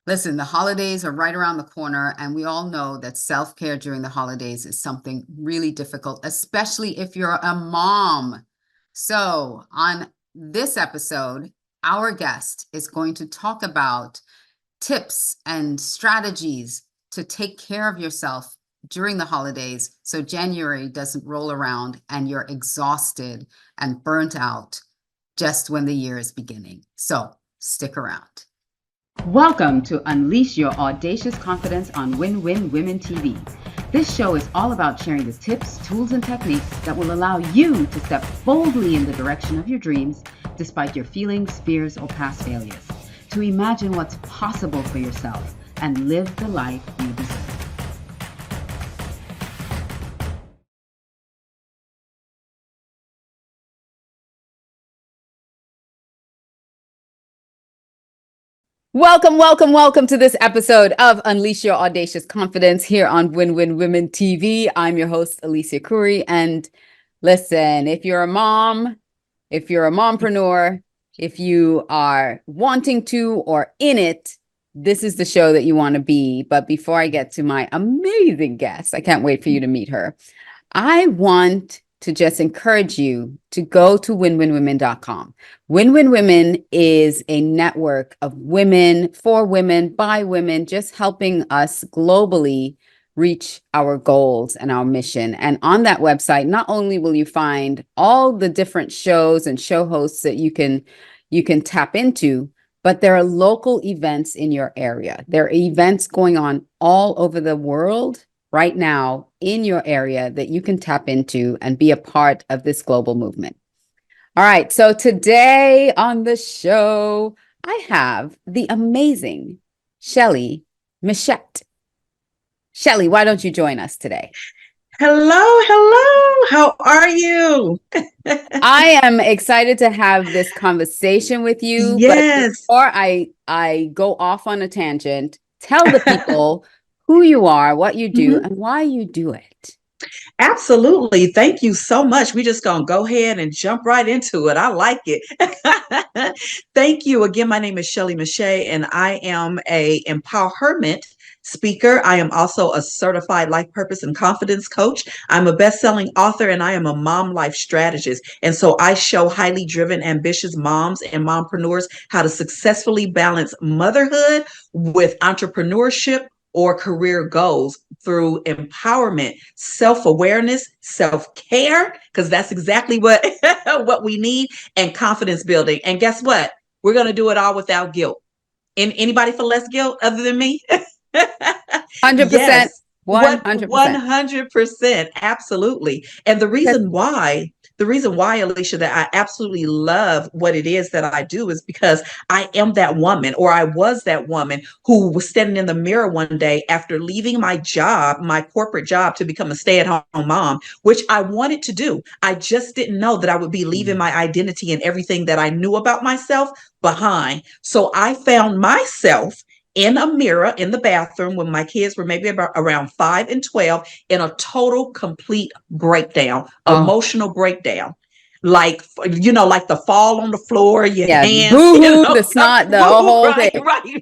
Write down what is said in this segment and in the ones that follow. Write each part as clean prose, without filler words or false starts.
Listen, the holidays are right around the corner, and we all know that self-care during the holidays is something really difficult, especially if you're a mom. So, on this episode, our guest is going to talk about tips and strategies to take care of yourself during the holidays so January doesn't roll around and you're exhausted and burnt out just when the year is beginning. So, stick around. Welcome to Unleash Your Audacious Confidence on Win-Win Women TV. This show is all about sharing the tips, tools, and techniques that will allow you to step boldly in the direction of your dreams despite your feelings, fears, or past failures, to imagine what's possible for yourself and live the life you deserve. Welcome to this episode of Unleash Your Audacious Confidence here on Win-Win Women TV. I'm your host, Alicia Curry. And listen, if you're a mom, if you're a mompreneur, if you are wanting to or in it, this is the show that you want to be. But before I get to my amazing guest, I can't wait for you to meet her. I want to just encourage you to go to winwinwomen.com. Win-Win Women is a network of women, for women, by women, just helping us globally reach our goals and our mission. And on that website, not only will you find all the different shows and show hosts that you can tap into, but there are local events in your area. There are events going on all over the world right now in your area that you can tap into and be a part of this global movement. All right, so today on the show, I have the amazing Shelley Machette. Shelley, why don't you join us today? Hello. How are you? I am excited to have this conversation with you, but Yes. before I go off on a tangent, tell the people who you are, what you do, and why you do it. Absolutely. Thank you so much. We're just going to go ahead and jump right into it. I like it. Thank you. Again, my name is Shelley Machette, and I am a empowerment speaker. I am also a certified life purpose and confidence coach. I'm a best-selling author, and I am a mom life strategist. And so I show highly driven, ambitious moms and mompreneurs how to successfully balance motherhood with entrepreneurship or career goals through empowerment, self-awareness, self-care, because that's exactly what what we need, and confidence building. And guess what? We're going to do it all without guilt. Anybody for less guilt other than me? 100%. Yes. 100%. 100%. Absolutely. And the reason why, Alicia, that I absolutely love what it is that I do is because I am that woman, or I was that woman who was standing in the mirror one day after leaving my job, my corporate job, to become a stay-at-home mom, which I wanted to do. I just didn't know that I would be leaving my identity and everything that I knew about myself behind. So I found myself in a mirror in the bathroom when my kids were maybe about around 5 and 12, in a total complete breakdown, emotional breakdown. Like, like the fall on the floor, your hands, boo-hoo, the snot, the whole thing.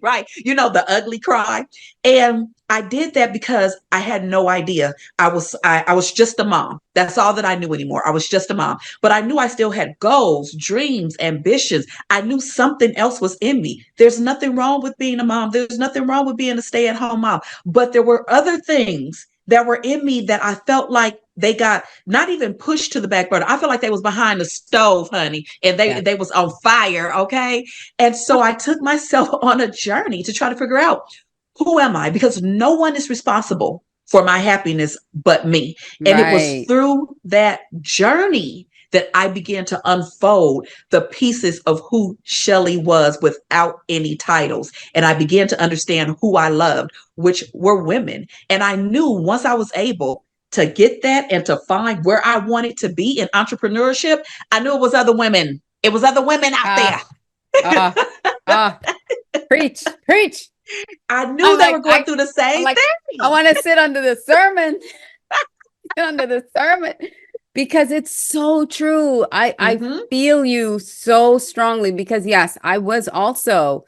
Right. The ugly cry. And I did that because I had no idea. I was just a mom. That's all that I knew anymore. I was just a mom. But I knew I still had goals, dreams, ambitions. I knew something else was in me. There's nothing wrong with being a mom. There's nothing wrong with being a stay-at-home mom. But there were other things that were in me that I felt like they got not even pushed to the back burner. I felt like they was behind the stove, honey, and they was on fire. Okay. And so I took myself on a journey to try to figure out, who am I? Because no one is responsible for my happiness but me. And it was through that journey that I began to unfold the pieces of who Shelley was without any titles. And I began to understand who I loved, which were women. And I knew once I was able to get that and to find where I wanted to be in entrepreneurship, I knew it was other women. It was other women out there. Preach. I knew they were going through the same thing. I want to sit under the sermon. Because it's so true. I feel you so strongly because yes, I was also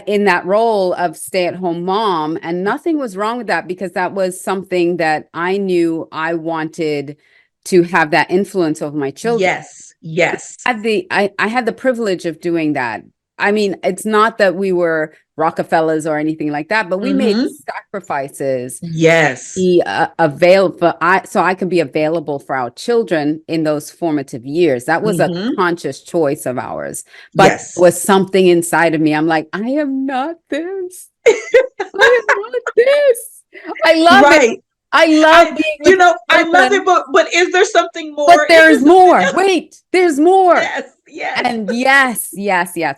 in that role of stay-at-home mom, and nothing was wrong with that because that was something that I knew I wanted to have that influence over my children. Yes. I had the privilege of doing that. I mean, it's not that we were Rockefellers or anything like that, but we made sacrifices. Yes. Be available, so I can be available for our children in those formative years. That was a conscious choice of ours, but Yes. was something inside of me. I'm like, I am not this. I am not this. I love it. I love being with I love it, but is there something more? But there's more. Wait, there's more. Yes. And yes.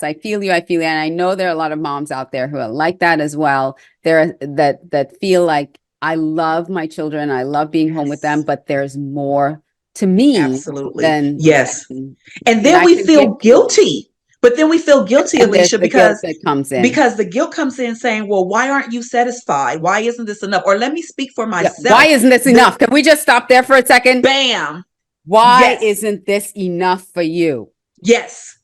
I feel you. And I know there are a lot of moms out there who are like that as well. There that feel like I love my children. I love being home with them, but there's more to me. Absolutely. Than, and then we feel guilty. But then we feel guilty, Alicia, because the guilt that comes in. Because the guilt comes in saying, well, why aren't you satisfied? Why isn't this enough? Or let me speak for myself. Why isn't this enough? Can we just stop there for a second? Bam. Why isn't this enough for you? Yes.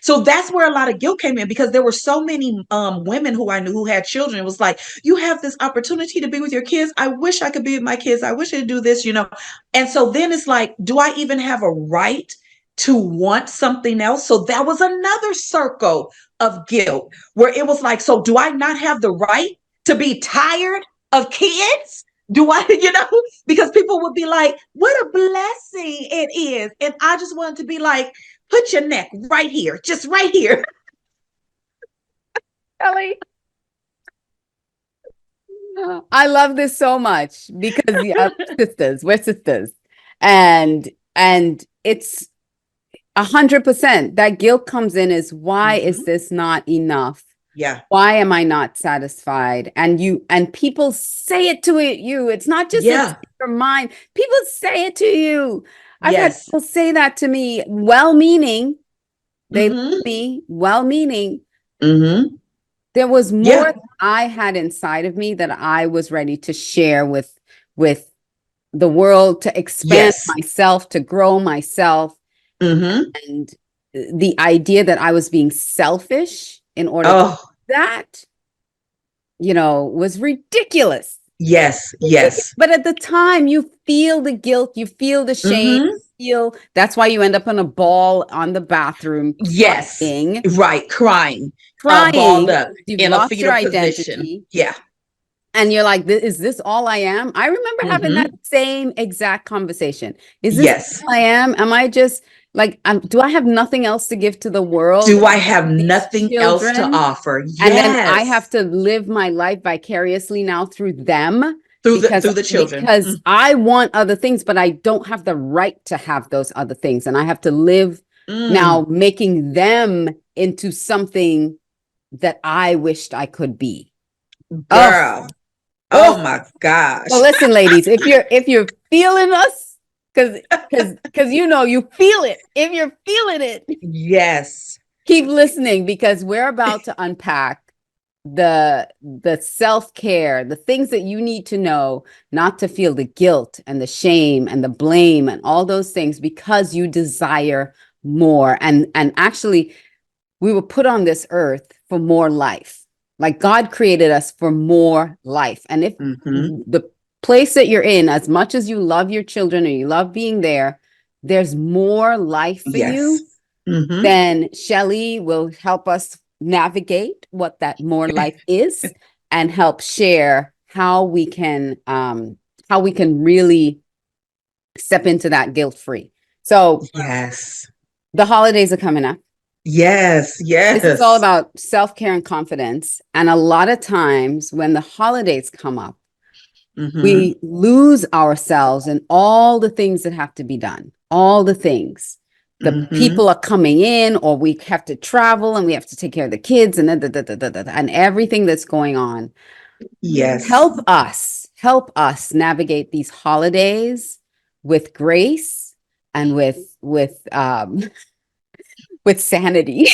So that's where a lot of guilt came in, because there were so many women who I knew who had children. It was like, you have this opportunity to be with your kids. I wish I could be with my kids. I wish I could do this, And so then it's like, do I even have a right to want something else? So that was another circle of guilt where it was like, so do I not have the right to be tired of kids? Do I, because people would be like, what a blessing it is. And I just wanted to be like, put your neck right here, just right here. Kelly, I love this so much because we're sisters. And it's 100%. That guilt comes in is, why is this not enough? Yeah. Why am I not satisfied? And people say it to you. It's not just in your mind. People say it to you. I've had people say that to me, well-meaning. They love me, well-meaning. There was more that I had inside of me that I was ready to share with the world, to expand myself, to grow myself. And the idea that I was being selfish in order to do that, was ridiculous. Yes. But at the time, you feel the guilt, you feel the shame, that's why you end up in a ball on the bathroom. Crying. Balled up. You've in lost a fetal your identity. position. Yeah. And you're like, is this all I am? I remember having that same exact conversation. Is this all I am? Am I just like, do I have nothing else to give to the world? Do I have nothing else to offer? Yes. And then I have to live my life vicariously now through them. Through the children. Because I want other things, but I don't have the right to have those other things. And I have to live now making them into something that I wished I could be. Girl. Oh my gosh. So listen, ladies, if you're feeling us, because you feel it. If you're feeling it, yes, keep listening, because we're about to unpack the self-care, the things that you need to know not to feel the guilt and the shame and the blame and all those things, because you desire more. And actually, we were put on this earth for more life. Like, God created us for more life. And if the place that you're in, as much as you love your children or you love being there, there's more life for you, then Shelley will help us navigate what that more life is and help share how we can really step into that guilt-free. So the holidays are coming up. Yes. This is all about self-care and confidence. And a lot of times when the holidays come up, we lose ourselves in all the things that have to be done, all the things. The people are coming in, or we have to travel and we have to take care of the kids and and everything that's going on. Yes. Help us navigate these holidays with grace and with sanity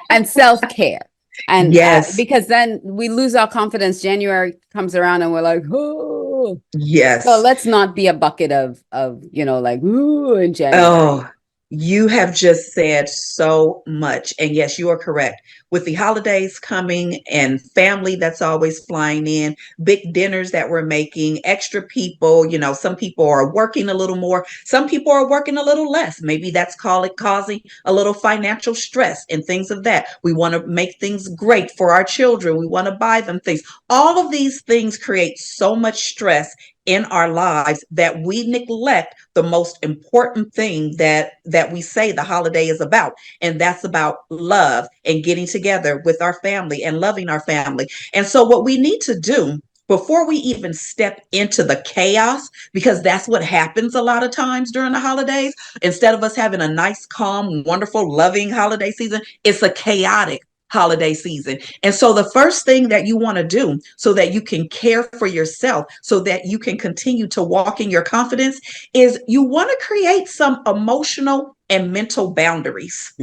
and self-care. And because then we lose our confidence. January comes around and we're like, oh, yes. So let's not be a bucket of like, ooh, in January. Oh, You have just said so much. And yes, you are correct. With the holidays coming and family that's always flying in, big dinners that we're making, extra people, some people are working a little more, some people are working a little less. Maybe that's causing a little financial stress and things of that. We want to make things great for our children. We want to buy them things. All of these things create so much stress in our lives that we neglect the most important thing that we say the holiday is about, and that's about love and getting together with our family and loving our family. And so what we need to do before we even step into the chaos, because that's what happens a lot of times during the holidays, instead of us having a nice, calm, wonderful, loving holiday season, it's a chaotic holiday season. And so the first thing that you want to do so that you can care for yourself, so that you can continue to walk in your confidence, is you want to create some emotional and mental boundaries.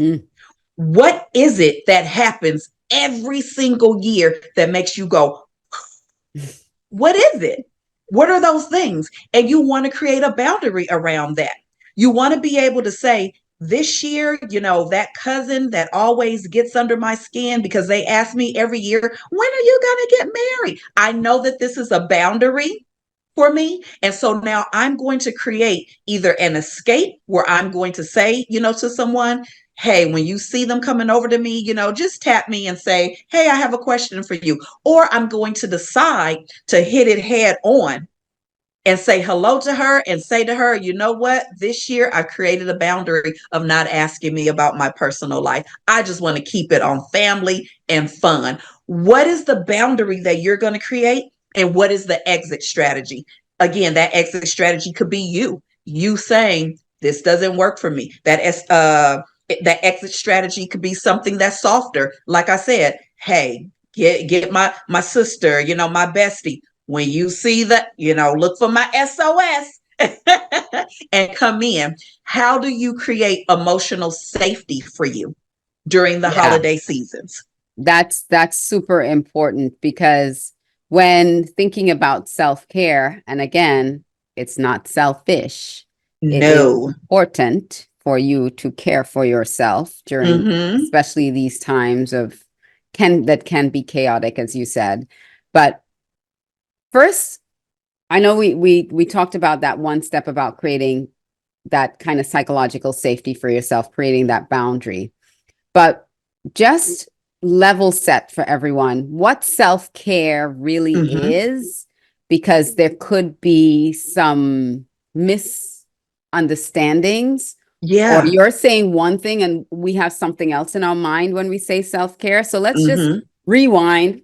What is it that happens every single year that makes you go, what is it? What are those things? And you want to create a boundary around that. You want to be able to say, this year, that cousin that always gets under my skin because they ask me every year, when are you going to get married? I know that this is a boundary for me. And so now I'm going to create either an escape where I'm going to say, to someone, hey, when you see them coming over to me, just tap me and say, hey, I have a question for you. Or I'm going to decide to hit it head on and say hello to her and say to her, you know what? This year I created a boundary of not asking me about my personal life. I just want to keep it on family and fun. What is the boundary that you're going to create? And what is the exit strategy? Again, that exit strategy could be you saying, this doesn't work for me. That exit strategy could be something that's softer. Like I said, hey, get my sister, my bestie. When you see that, look for my SOS and come in. How do you create emotional safety for you during the Yeah, holiday seasons? that's super important, because when thinking about self-care, and again, it's not selfish, it is No. important for you to care for yourself during, Mm-hmm. especially these times of that can be chaotic, as you said. But first, I know we talked about that one step about creating that kind of psychological safety for yourself, creating that boundary. But just level set for everyone what self-care really Mm-hmm. is, because there could be some misunderstandings, or Yeah. you're saying one thing and we have something else in our mind when we say self-care. So let's just Mm-hmm. rewind,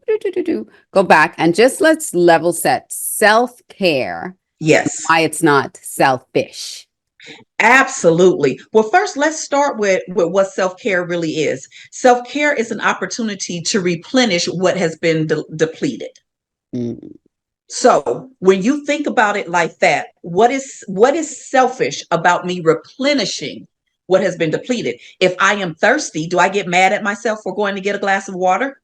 go back, and just let's level set self-care, Yes. why it's not selfish. Absolutely. Well, first, let's start with what self-care really is. Self-care is an opportunity to replenish what has been depleted. Mm. So when you think about it like that, what is selfish about me replenishing what has been depleted? If I am thirsty, do I get mad at myself for going to get a glass of water?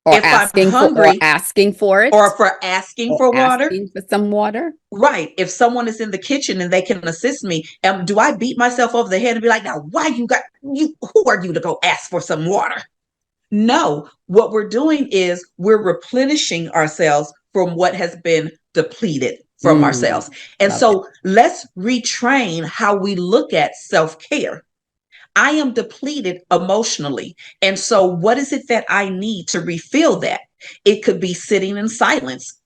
Or If I'm hungry asking for or it, for asking or for water, asking for some water. right. If someone is in the kitchen and they can assist me, do I beat myself over the head and be like, now why who are you to go ask for some water? No, what we're doing is we're replenishing ourselves from what has been depleted from Mm, ourselves. And love it. so let's retrain how we look at self-care. I am depleted emotionally. And so what is it that I need to refill that? It could be sitting in silence.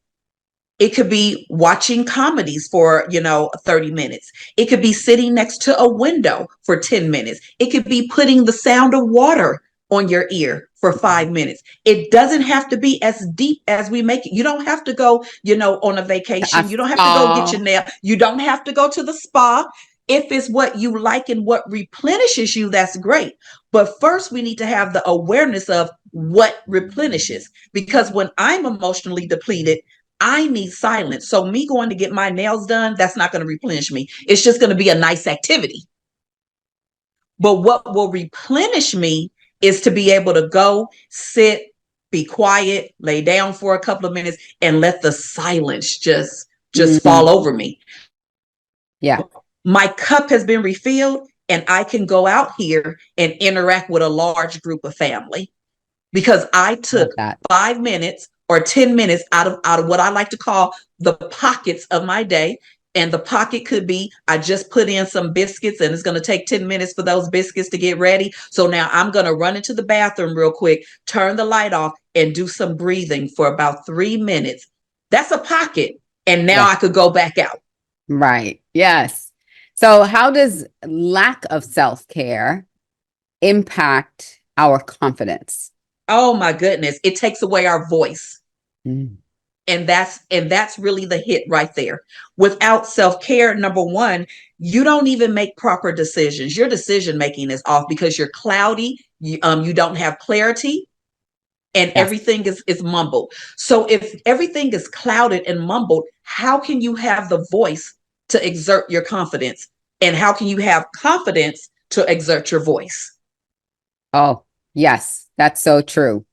It could be watching comedies for, 30 minutes. It could be sitting next to a window for 10 minutes. It could be putting the sound of water on your ear for 5 minutes. It doesn't have to be as deep as we make it. You don't have to go, on a A vacation. You don't have to go get spa. your nail. You don't have to go to the spa. If it's what you like and what replenishes you, that's great. But first, we need to have the awareness of what replenishes. Because when I'm emotionally depleted, I need silence. So me going to get my nails done, that's not going to replenish me. It's just going to be a nice activity. But what will replenish me is to be able to go, sit, be quiet, lay down for a couple of minutes and let the silence just Mm, fall over me. yeah. My cup has been refilled. and I can go out here and interact with a large group of family because I Love took that. 5 minutes or 10 minutes out of what I like to call the pockets of my day. And the pocket could be, I just put in some biscuits and it's going to take 10 minutes for those biscuits to get ready. So now I'm going to run into the bathroom real quick, turn the light off, and do some breathing for about 3 minutes. That's a pocket. And now Yeah. I could go back out. Right. Yes. So how does lack of self-care impact our confidence? Oh my goodness. It takes away our voice. Mm. And that's really the hit right there. Without self-care, number one, you don't even make proper decisions. Your decision making is off because you're cloudy. You don't have clarity, and Yes. everything is mumbled. So if everything is clouded and mumbled, how can you have the voice to exert your confidence? And how can you have confidence to exert your voice? Oh, yes, that's so true.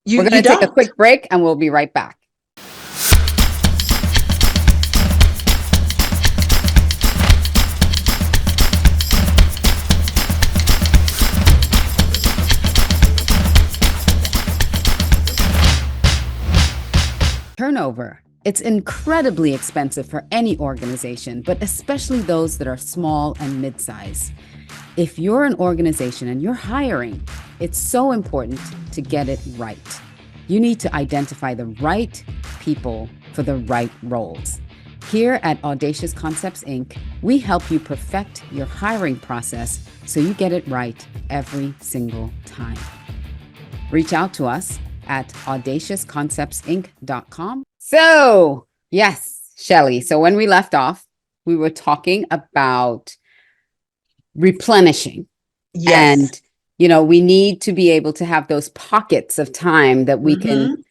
You We're you going to take a don't. quick break and we'll be right back. Turnover. It's incredibly expensive for any organization, but especially those that are small and mid-size. If you're an organization and you're hiring, it's so important to get it right. You need to identify the right people for the right roles. Here at Audacious Concepts, Inc., we help you perfect your hiring process so you get it right every single time. Reach out to us at audaciousconceptsinc.com. So, yes, Shelley. So when we left off, we were talking about replenishing. Yes. And, we need to be able to have those pockets of time that we can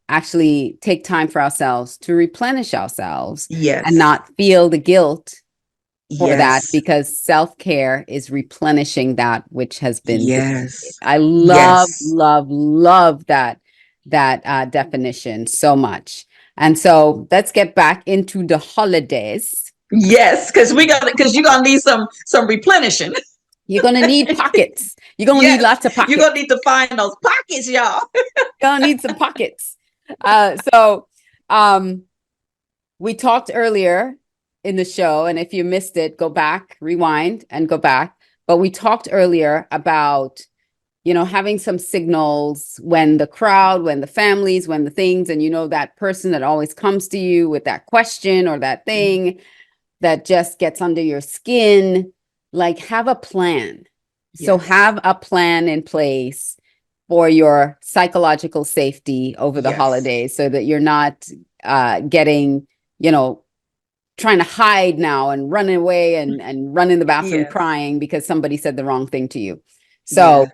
actually take time for ourselves to replenish ourselves Yes. and not feel the guilt for that, Yes. because self-care is replenishing that which has been depleted. Yes. I love, Yes. love that definition so much. And so let's get back into the holidays. Yes, because you're gonna need some replenishing. You're gonna need pockets. You're gonna need Yes, lots of pockets. you're gonna need to find those pockets, y'all. Gonna need some pockets. So we talked earlier in the show, and if you missed it, go back, rewind and go back. But we talked earlier about, having some signals when the crowd, when the families, when the things, and that person that always comes to you with that question or that thing that just gets under your skin. Like, have a plan. So Yes. have a plan in place for your psychological safety over the Yes. holidays, so that you're not getting, trying to hide now and run away and run in the bathroom Yes. crying because somebody said the wrong thing to you. So Yes.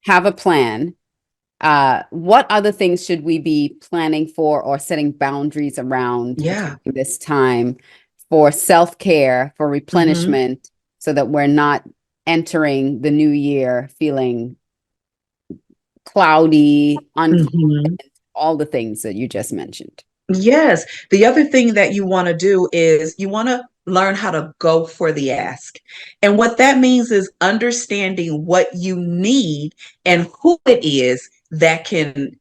have a plan. What other things should we be planning for or setting boundaries around Yeah. this time for self-care, for replenishment, so that we're not entering the new year feeling cloudy, unconfident, all the things that you just mentioned? Yes. The other thing that you want to do is you want to learn how to go for the ask. And what that means is understanding what you need and who it is that can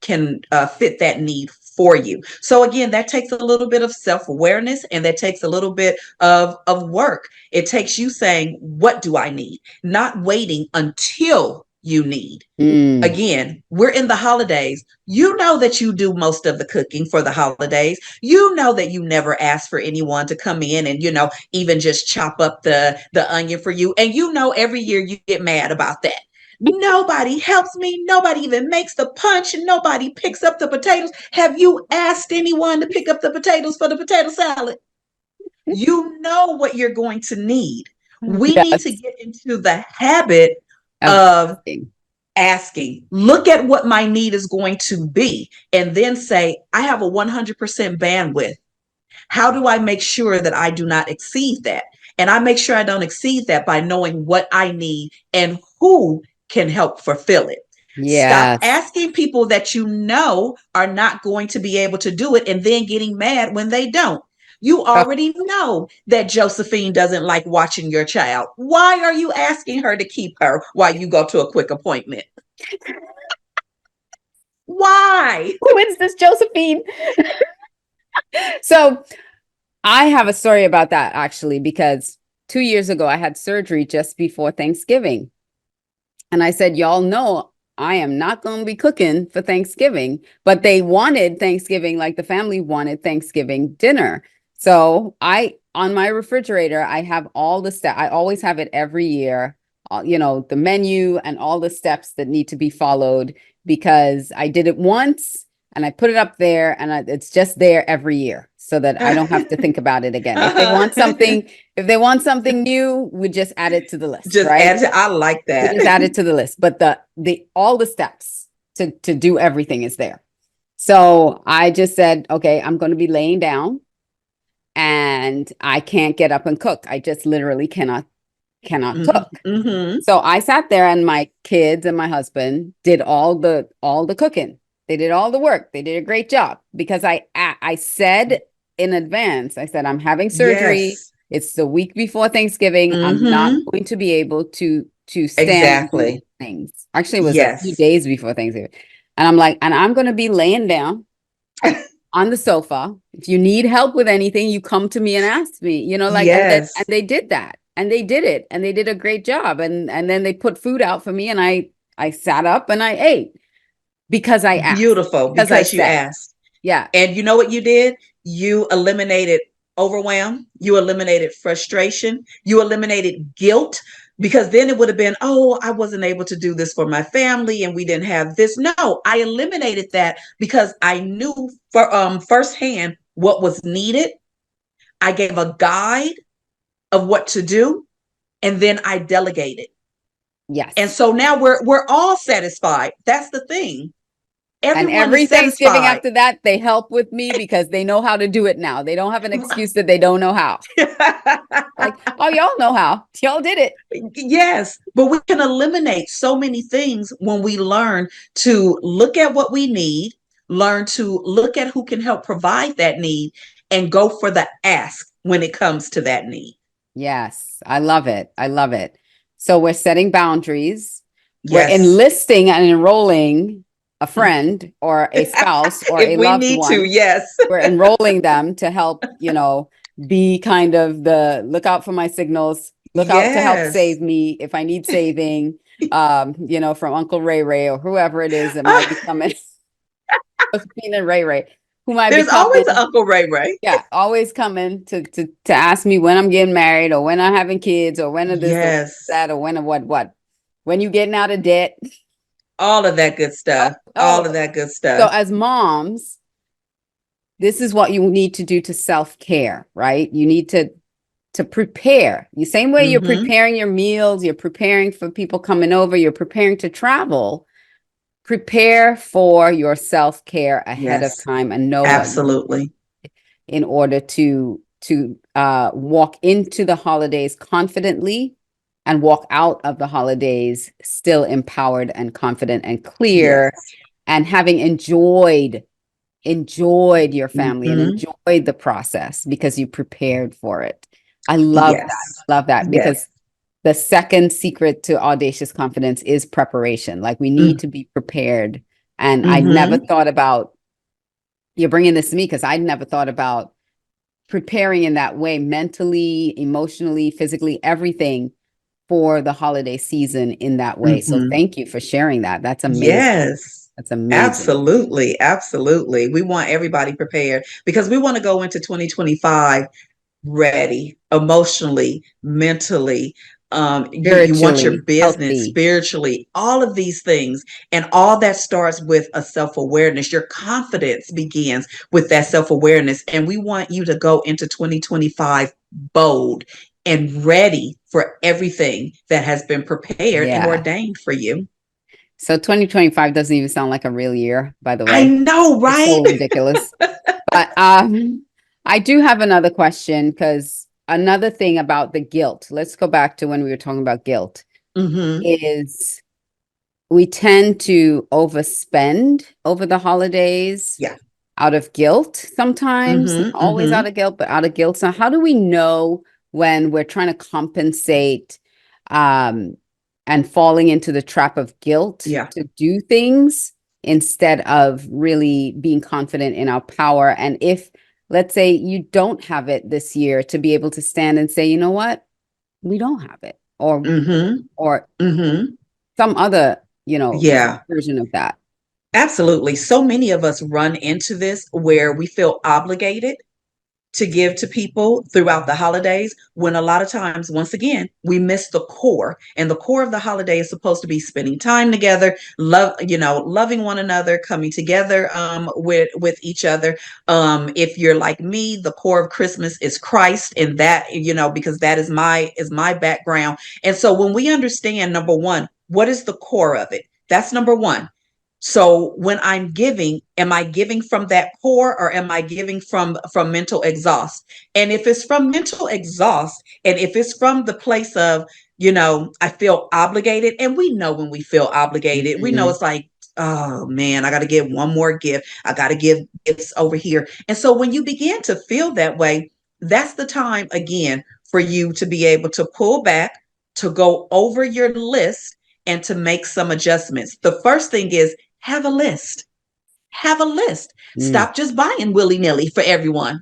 fit that need for you. So again, that takes a little bit of self-awareness, and that takes a little bit of work. It takes you saying, what do I need? Not waiting until you need. Again, we're in the holidays. You know that you do most of the cooking for the holidays. You know that you never ask for anyone to come in and, even just chop up the onion for you. And every year you get mad about that. Nobody helps me. Nobody even makes the punch, and nobody picks up the potatoes. Have you asked anyone to pick up the potatoes for the potato salad? You know what you're going to need. We need to Yes. get into the habit Of of asking. asking. Look at what my need is going to be, and then say, I have a 100% bandwidth. How do I make sure that I do not exceed that? And I make sure I don't exceed that by knowing what I need and who can help fulfill it. Stop Yes. asking people that you know are not going to be able to do it and then getting mad when they don't. You already know that Josephine doesn't like watching your child. Why are you asking her to keep her while you go to a quick appointment? Why? Who is this Josephine? So I have a story about that actually, because 2 years ago I had surgery just before Thanksgiving. And I said, y'all know I am not going to be cooking for Thanksgiving, but they wanted Thanksgiving, like the family wanted Thanksgiving dinner. So on my refrigerator, I have all the steps. I always have it every year, the menu and all the steps that need to be followed, because I did it once and I put it up there, and it's just there every year so that I don't have to think about it again. If they want something new, we just add it to the list, Just right? add it. I like that. We just add it to the list, but all the steps to do everything is there. So I just said, okay, I'm going to be laying down and I can't get up and cook. I just literally cannot cook. Mm-hmm. So I sat there, and my kids and my husband did all the cooking. They did all the work. They did a great job, because I said in advance, I said, I'm having surgery. Yes. It's the week before Thanksgiving. I'm not going to be able to stand and do Exactly. things. Actually, it was a few Yes. days before Thanksgiving. And I'm like, and I'm going to be laying down on the sofa. If you need help with anything, you come to me and ask me, and Yes. they did that, and they did it, and they did a great job. And then they put food out for me, and I sat up and I ate, because I asked, Beautiful. because I Because you said, asked. yeah, And you know what you did? You eliminated overwhelm. You eliminated frustration. You eliminated guilt, because then it would have been, oh, I wasn't able to do this for my family and we didn't have this. No, I eliminated that because I knew firsthand what was needed. I gave a guide of what to do, and then I delegated. yes. And so now we're all satisfied. That's the thing. And Everyone every is Thanksgiving satisfied. after that, they help with me because they know how to do it now. They don't have an excuse that they don't know how. Like, oh, y'all know how. Y'all did it. Yes, but we can eliminate so many things when we learn to look at what we need, learn to look at who can help provide that need, and go for the ask when it comes to that need. Yes, I love it. I love it. So we're setting boundaries. We're Yes. enlisting and enrolling a friend or a spouse or If a we loved need to, one. yes. We're enrolling them to help, be kind of the look out for my signals, look out to help Yes. save me if I need saving, from Uncle Ray Ray or whoever it is that might be coming. Josephine and Ray Ray, who might be There's always coming. an Uncle Ray Ray. Yeah, always coming to ask me when I'm getting married, or when I'm having kids, or when of this, or when of Yes. that, or when of what. When you getting out of debt. All of that good stuff. All of that good So stuff. as moms, this is what you need to do to self-care, right? You need to prepare. The same way you're preparing your meals, you're preparing for people coming over, you're preparing to travel. Prepare for your self-care ahead of Yes. time, and know what you Absolutely. need in order to walk into the holidays confidently and walk out of the holidays still empowered and confident and clear, Yes. and having enjoyed your family and enjoyed the process because you prepared for it. I love that. Yes. Love that, Yes. because the second secret to audacious confidence is preparation. Like, we need to be prepared. And I never thought about, you're bringing this to me because I never thought about preparing in that way, mentally, emotionally, physically, everything for the holiday season in that way. So thank you for sharing that. That's amazing. Yes. That's amazing. Absolutely. Absolutely. We want everybody prepared because we want to go into 2025 ready, emotionally, mentally. You want your Spiritually business healthy. spiritually, all of these things. And all that starts with a self-awareness. Your confidence begins with that self-awareness. And we want you to go into 2025 bold and ready for everything that has been prepared and ordained for you. So 2025 doesn't even sound like a real year, by the way. I know, right? It's so ridiculous. But I do have another question, because another thing about the guilt, let's go back to when we were talking about guilt, is we tend to overspend over the holidays. Yeah. out of guilt sometimes, not Mm-hmm, always mm-hmm. out of guilt, but out of guilt. So how do we know when we're trying to compensate um, and falling into the trap of guilt Yeah. to do things instead of really being confident in our power? And if, let's say, you don't have it this year, to be able to stand and say, you know what, we don't have it, Mm-hmm, or mm-hmm. some other, Yeah. version of that. Absolutely. So many of us run into this where we feel obligated to give to people throughout the holidays, when a lot of times, once again, we miss the core. And the core of the holiday is supposed to be spending time together, loving one another, coming together with each other. If you're like me, the core of Christmas is Christ, and that, because that is my background. And so when we understand, number one, what is the core of it? That's number one. So when I'm giving, am I giving from that core, or am I giving from mental exhaust? And if it's from mental exhaust, and if it's from the place of, I feel obligated, and we know when we feel obligated, we know Mhm. it's like, oh man, I got to give one more gift. I got to give gifts over here. And so when you begin to feel that way, that's the time again for you to be able to pull back, to go over your list, and to make some adjustments. The first thing is, have a list. Have a list. Mm. Stop just buying willy nilly for everyone.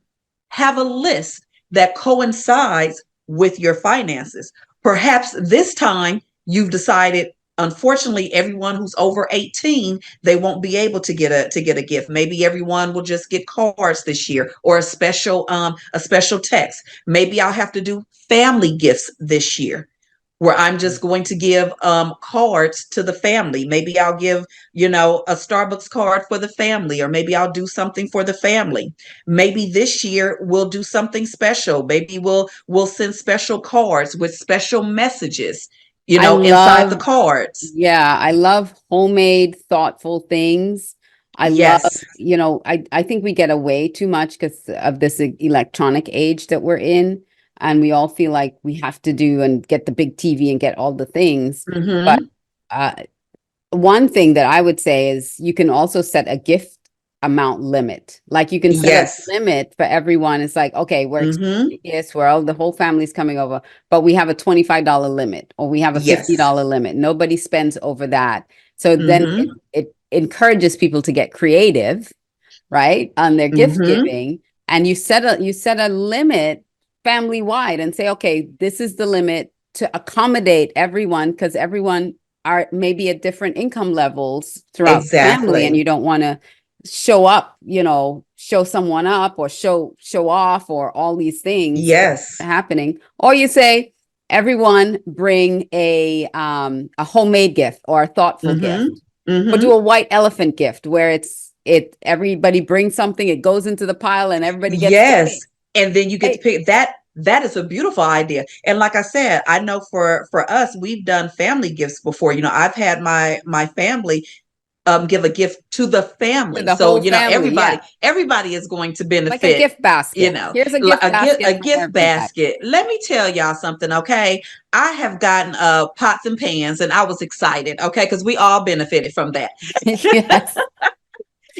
Have a list that coincides with your finances. Perhaps this time you've decided, unfortunately, everyone who's over 18, they won't be able to get a gift. Maybe everyone will just get cards this year, or a special text. Maybe I'll have to do family gifts this year, where I'm just going to give cards to the family. Maybe I'll give, a Starbucks card for the family, or maybe I'll do something for the family. Maybe this year we'll do something special. Maybe we'll send special cards with special messages, I inside the love, cards. yeah, I love homemade, thoughtful things. I love, Yes. I think we get away too much because of this electronic age that we're in. And we all feel like we have to do and get the big TV and get all the things. But Mm-hmm. uh, one thing that I would say is you can also set a gift amount limit. Like you can set a Yes. limit for everyone. It's like, okay, we're Mm-hmm. exchanging gifts, we're all the whole family's coming over, but we have a $25 limit, or we have a Yes. $50 limit. Nobody spends over that. So then it, Mm-hmm. it encourages people to get creative, right, on their gift Mm-hmm. giving. And you set a limit family wide and say, okay, this is the limit to accommodate everyone, because everyone are maybe at different income levels throughout the family, and Exactly. you don't want to show up, show someone up, or show off, or all these things Yes. happening. Or you say, everyone bring a homemade gift or a thoughtful gift, Mm-hmm. or Mm-hmm. do a white elephant gift where everybody brings something, it goes into the pile, and everybody gets to Yes. pick. And then you get to Hey, pick that. That is a beautiful idea. And like I said, I know for us, we've done family gifts before. I've had my family give a gift to the to family. the So, whole family, everybody yeah, everybody is going to like a benefit, gift basket. Here's a like gift a basket for gift everybody. basket. Let me tell y'all something, okay? I have gotten pots and pans, and I was excited, okay, because we all benefited from that. Yes,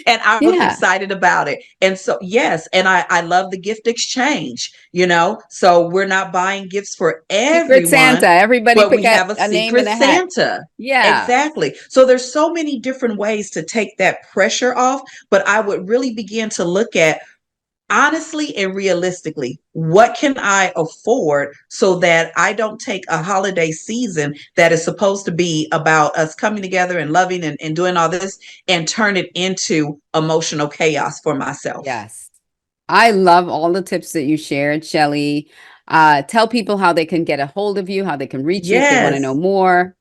And I was yeah. excited about it. And so, yes, and I love the gift exchange, so we're not buying gifts for Secret everyone, Santa. Everybody but pick we a, have a a name secret and a hat. Santa. Yeah. Exactly. So there's so many different ways to take that pressure off, but I would really begin to look at, honestly and realistically, what can I afford, so that I don't take a holiday season that is supposed to be about us coming together and loving and doing all this, and turn it into emotional chaos for myself. Yes. I love all the tips that you shared, Shelley. Tell people how they can get a hold of you, how they can reach you if they want to know Yes. more.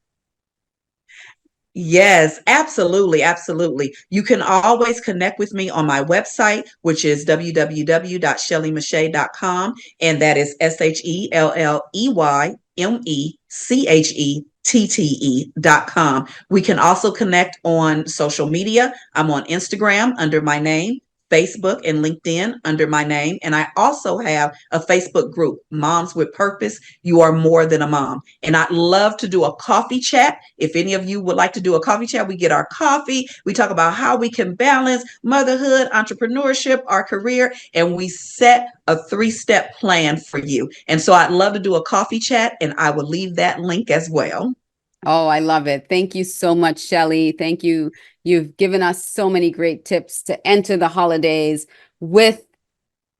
Yes, absolutely. Absolutely. You can always connect with me on my website, which is www.shelleymachette.com. And that is ShelleymMechette.com. We can also connect on social media. I'm on Instagram under my name, Facebook and LinkedIn under my name. And I also have a Facebook group, Moms with Purpose. You are more than a mom. And I'd love to do a coffee chat. If any of you would like to do a coffee chat, we get our coffee. We talk about how we can balance motherhood, entrepreneurship, our career, and we set a 3-step plan for you. And so I'd love to do a coffee chat, and I will leave that link as well. Oh, I love it. Thank you so much, Shelley. Thank you. You've given us so many great tips to enter the holidays with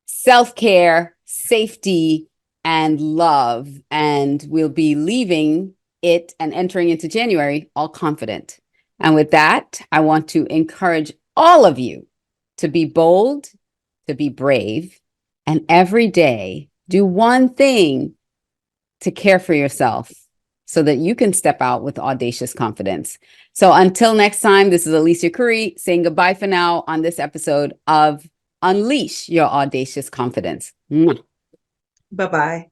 self-care, safety, and love. And we'll be leaving it and entering into January all confident. And with that, I want to encourage all of you to be bold, to be brave, and every day do one thing to care for yourself so that you can step out with audacious confidence. So until next time, this is Alicia Curry saying goodbye for now on this episode of Unleash Your Audacious Confidence. Bye-bye.